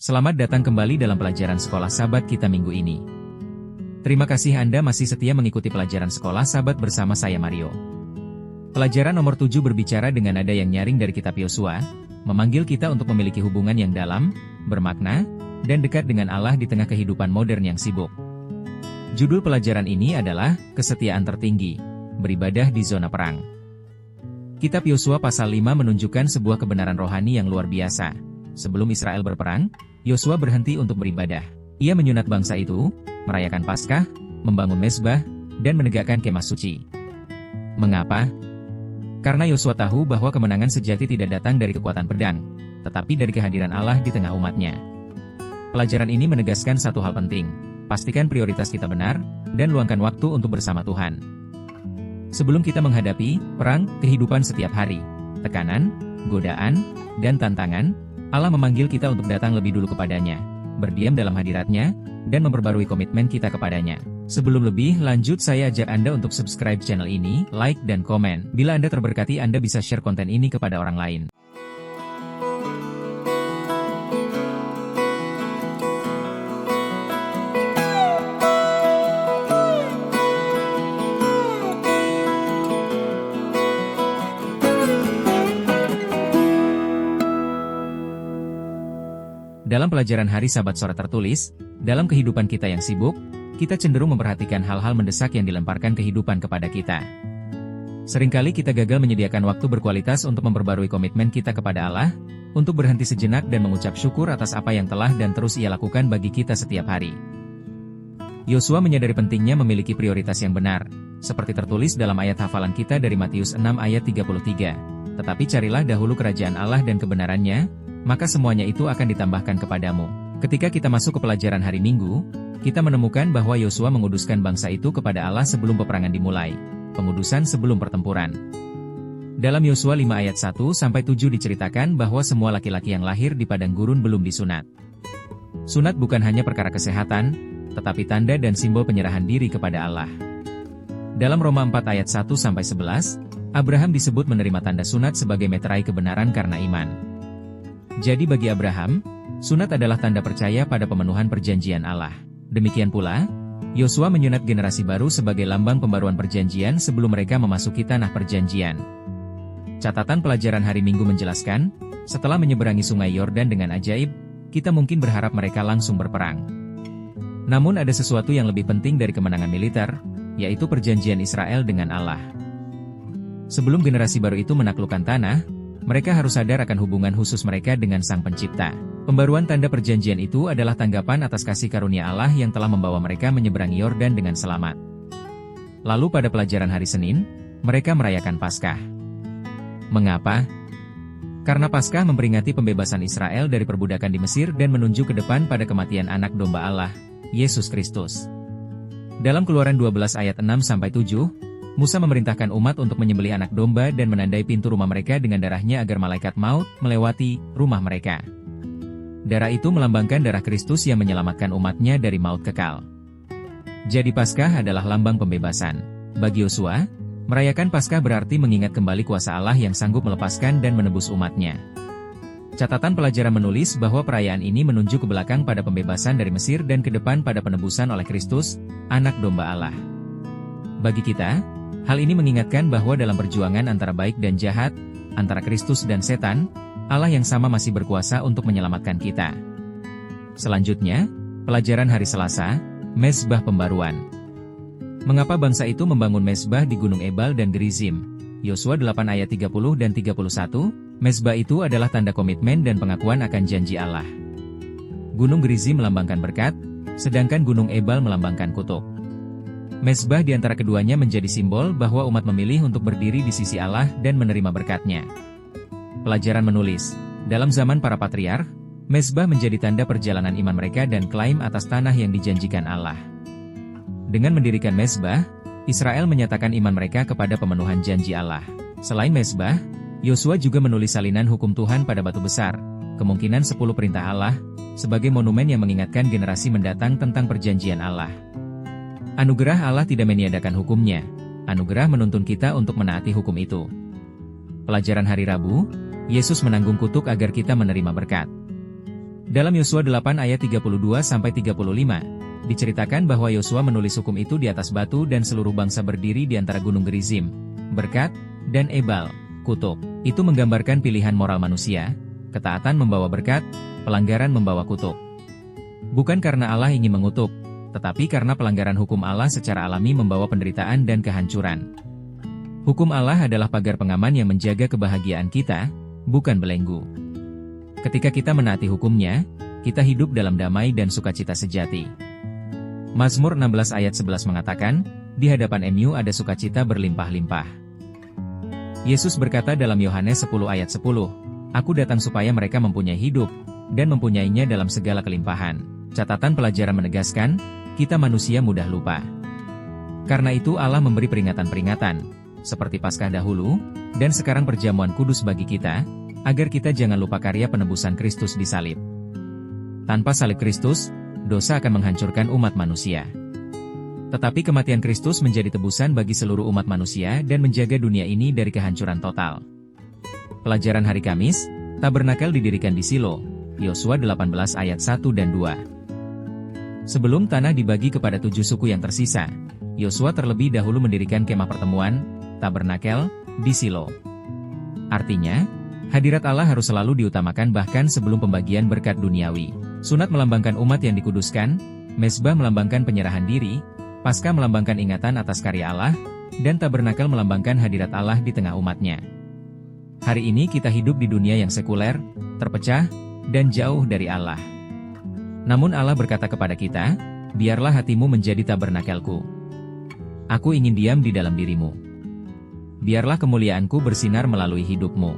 Selamat datang kembali dalam pelajaran sekolah Sabat kita minggu ini. Terima kasih Anda masih setia mengikuti pelajaran sekolah Sabat bersama saya Mario. Pelajaran nomor 7 berbicara dengan nada yang nyaring dari kitab Yosua, memanggil kita untuk memiliki hubungan yang dalam, bermakna, dan dekat dengan Allah di tengah kehidupan modern yang sibuk. Judul pelajaran ini adalah Kesetiaan Tertinggi, beribadah di zona perang. Kitab Yosua pasal 5 menunjukkan sebuah kebenaran rohani yang luar biasa. Sebelum Israel berperang, Yosua berhenti untuk beribadah. Ia menyunat bangsa itu, merayakan Paskah, membangun mezbah, dan menegakkan kemah suci. Mengapa? Karena Yosua tahu bahwa kemenangan sejati tidak datang dari kekuatan pedang, tetapi dari kehadiran Allah di tengah umatnya. Pelajaran ini menegaskan satu hal penting, pastikan prioritas kita benar, dan luangkan waktu untuk bersama Tuhan. Sebelum kita menghadapi perang kehidupan setiap hari, tekanan, godaan, dan tantangan, Allah memanggil kita untuk datang lebih dulu kepadanya, berdiam dalam hadirat-Nya, dan memperbarui komitmen kita kepadanya. Sebelum lebih lanjut, saya ajak Anda untuk subscribe channel ini, like dan komen. Bila Anda terberkati, Anda bisa share konten ini kepada orang lain. Dalam pelajaran hari Sabat sore tertulis, dalam kehidupan kita yang sibuk, kita cenderung memperhatikan hal-hal mendesak yang dilemparkan kehidupan kepada kita. Seringkali kita gagal menyediakan waktu berkualitas untuk memperbarui komitmen kita kepada Allah, untuk berhenti sejenak dan mengucap syukur atas apa yang telah dan terus Ia lakukan bagi kita setiap hari. Yosua menyadari pentingnya memiliki prioritas yang benar, seperti tertulis dalam ayat hafalan kita dari Matius 6 ayat 33. Tetapi carilah dahulu kerajaan Allah dan kebenarannya, maka semuanya itu akan ditambahkan kepadamu. Ketika kita masuk ke pelajaran hari Minggu, kita menemukan bahwa Yosua menguduskan bangsa itu kepada Allah sebelum peperangan dimulai, pengudusan sebelum pertempuran. Dalam Yosua 5 ayat 1-7 diceritakan bahwa semua laki-laki yang lahir di padang gurun belum disunat. Sunat bukan hanya perkara kesehatan, tetapi tanda dan simbol penyerahan diri kepada Allah. Dalam Roma 4 ayat 1-11, Abraham disebut menerima tanda sunat sebagai meterai kebenaran karena iman. Jadi bagi Abraham, sunat adalah tanda percaya pada pemenuhan perjanjian Allah. Demikian pula, Yosua menyunat generasi baru sebagai lambang pembaruan perjanjian sebelum mereka memasuki tanah perjanjian. Catatan pelajaran hari Minggu menjelaskan, setelah menyeberangi sungai Yordan dengan ajaib, kita mungkin berharap mereka langsung berperang. Namun ada sesuatu yang lebih penting dari kemenangan militer, yaitu perjanjian Israel dengan Allah. Sebelum generasi baru itu menaklukkan tanah, mereka harus sadar akan hubungan khusus mereka dengan Sang Pencipta. Pembaruan tanda perjanjian itu adalah tanggapan atas kasih karunia Allah yang telah membawa mereka menyeberangi Yordan dengan selamat. Lalu pada pelajaran hari Senin, mereka merayakan Paskah. Mengapa? Karena Paskah memperingati pembebasan Israel dari perbudakan di Mesir dan menunjuk ke depan pada kematian anak domba Allah, Yesus Kristus. Dalam Keluaran 12 ayat 6-7, Musa memerintahkan umat untuk menyembelih anak domba dan menandai pintu rumah mereka dengan darahnya agar malaikat maut melewati rumah mereka. Darah itu melambangkan darah Kristus yang menyelamatkan umatnya dari maut kekal. Jadi Paskah adalah lambang pembebasan. Bagi Yosua, merayakan Paskah berarti mengingat kembali kuasa Allah yang sanggup melepaskan dan menebus umatnya. Catatan pelajaran menulis bahwa perayaan ini menunjuk ke belakang pada pembebasan dari Mesir dan ke depan pada penebusan oleh Kristus, anak domba Allah. Bagi kita, hal ini mengingatkan bahwa dalam perjuangan antara baik dan jahat, antara Kristus dan setan, Allah yang sama masih berkuasa untuk menyelamatkan kita. Selanjutnya, pelajaran hari Selasa, mezbah pembaruan. Mengapa bangsa itu membangun mezbah di Gunung Ebal dan Gerizim? Yosua 8 ayat 30 dan 31, mezbah itu adalah tanda komitmen dan pengakuan akan janji Allah. Gunung Gerizim melambangkan berkat, sedangkan Gunung Ebal melambangkan kutuk. Mezbah di antara keduanya menjadi simbol bahwa umat memilih untuk berdiri di sisi Allah dan menerima berkat-Nya. Pelajaran menulis, dalam zaman para patriark, mezbah menjadi tanda perjalanan iman mereka dan klaim atas tanah yang dijanjikan Allah. Dengan mendirikan mezbah, Israel menyatakan iman mereka kepada pemenuhan janji Allah. Selain mezbah, Yosua juga menulis salinan hukum Tuhan pada batu besar, kemungkinan 10 perintah Allah, sebagai monumen yang mengingatkan generasi mendatang tentang perjanjian Allah. Anugerah Allah tidak meniadakan hukumnya. Anugerah menuntun kita untuk menaati hukum itu. Pelajaran hari Rabu, Yesus menanggung kutuk agar kita menerima berkat. Dalam Yosua 8 ayat 32-35, diceritakan bahwa Yosua menulis hukum itu di atas batu dan seluruh bangsa berdiri di antara gunung Gerizim, Berkat, dan Ebal, Kutub. Itu menggambarkan pilihan moral manusia, ketaatan membawa berkat, pelanggaran membawa kutub. Bukan karena Allah ingin mengutuk, tetapi karena pelanggaran hukum Allah secara alami membawa penderitaan dan kehancuran. Hukum Allah adalah pagar pengaman yang menjaga kebahagiaan kita, bukan belenggu. Ketika kita menaati hukumnya, kita hidup dalam damai dan sukacita sejati. Mazmur 16 ayat 11 mengatakan, di hadapan MU ada sukacita berlimpah-limpah. Yesus berkata dalam Yohanes 10 ayat 10, Aku datang supaya mereka mempunyai hidup, dan mempunyainya dalam segala kelimpahan. Catatan pelajaran menegaskan, kita manusia mudah lupa. Karena itu Allah memberi peringatan-peringatan, seperti Paskah dahulu, dan sekarang perjamuan kudus bagi kita, agar kita jangan lupa karya penebusan Kristus di salib. Tanpa salib Kristus, dosa akan menghancurkan umat manusia. Tetapi kematian Kristus menjadi tebusan bagi seluruh umat manusia dan menjaga dunia ini dari kehancuran total. Pelajaran hari Kamis, tabernakel didirikan di Silo, Yosua 18 ayat 1 dan 2. Sebelum tanah dibagi kepada 7 suku yang tersisa, Yosua terlebih dahulu mendirikan kemah pertemuan, tabernakel, di Silo. Artinya, hadirat Allah harus selalu diutamakan bahkan sebelum pembagian berkat duniawi. Sunat melambangkan umat yang dikuduskan, mezbah melambangkan penyerahan diri, Paskah melambangkan ingatan atas karya Allah, dan tabernakel melambangkan hadirat Allah di tengah umatnya. Hari ini kita hidup di dunia yang sekuler, terpecah, dan jauh dari Allah. Namun Allah berkata kepada kita, biarlah hatimu menjadi tabernakelku. Aku ingin diam di dalam dirimu. Biarlah kemuliaanku bersinar melalui hidupmu.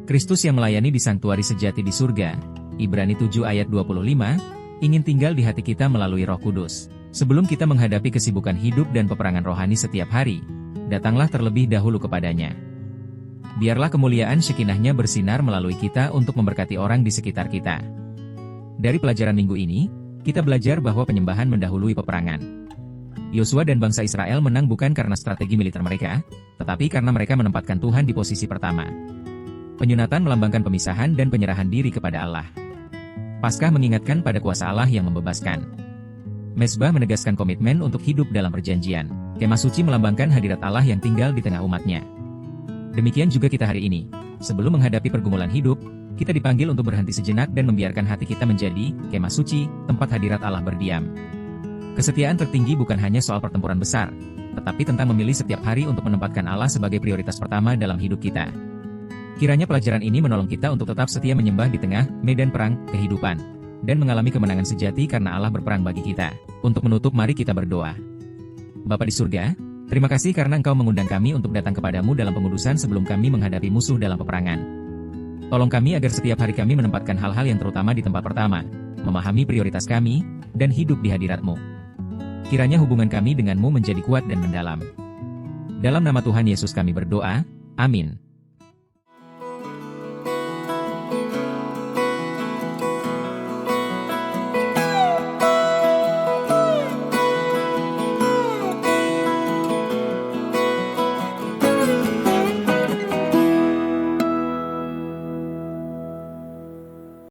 Kristus yang melayani di sanktuari sejati di surga, Ibrani 7 ayat 25, ingin tinggal di hati kita melalui Roh Kudus. Sebelum kita menghadapi kesibukan hidup dan peperangan rohani setiap hari, datanglah terlebih dahulu kepadanya. Biarlah kemuliaan Shekinah-Nya bersinar melalui kita untuk memberkati orang di sekitar kita. Dari pelajaran minggu ini, kita belajar bahwa penyembahan mendahului peperangan. Yosua dan bangsa Israel menang bukan karena strategi militer mereka, tetapi karena mereka menempatkan Tuhan di posisi pertama. Penyunatan melambangkan pemisahan dan penyerahan diri kepada Allah. Paskah mengingatkan pada kuasa Allah yang membebaskan. Mezbah menegaskan komitmen untuk hidup dalam perjanjian. Kemah suci melambangkan hadirat Allah yang tinggal di tengah umatnya. Demikian juga kita hari ini. Sebelum menghadapi pergumulan hidup, kita dipanggil untuk berhenti sejenak dan membiarkan hati kita menjadi kemah suci, tempat hadirat Allah berdiam. Kesetiaan tertinggi bukan hanya soal pertempuran besar, tetapi tentang memilih setiap hari untuk menempatkan Allah sebagai prioritas pertama dalam hidup kita. Kiranya pelajaran ini menolong kita untuk tetap setia menyembah di tengah medan perang kehidupan, dan mengalami kemenangan sejati karena Allah berperang bagi kita. Untuk menutup, mari kita berdoa. Bapa di surga, terima kasih karena Engkau mengundang kami untuk datang kepadamu dalam pengudusan sebelum kami menghadapi musuh dalam peperangan. Tolong kami agar setiap hari kami menempatkan hal-hal yang terutama di tempat pertama, memahami prioritas kami, dan hidup di hadirat-Mu. Kiranya hubungan kami dengan-Mu menjadi kuat dan mendalam. Dalam nama Tuhan Yesus kami berdoa, amin.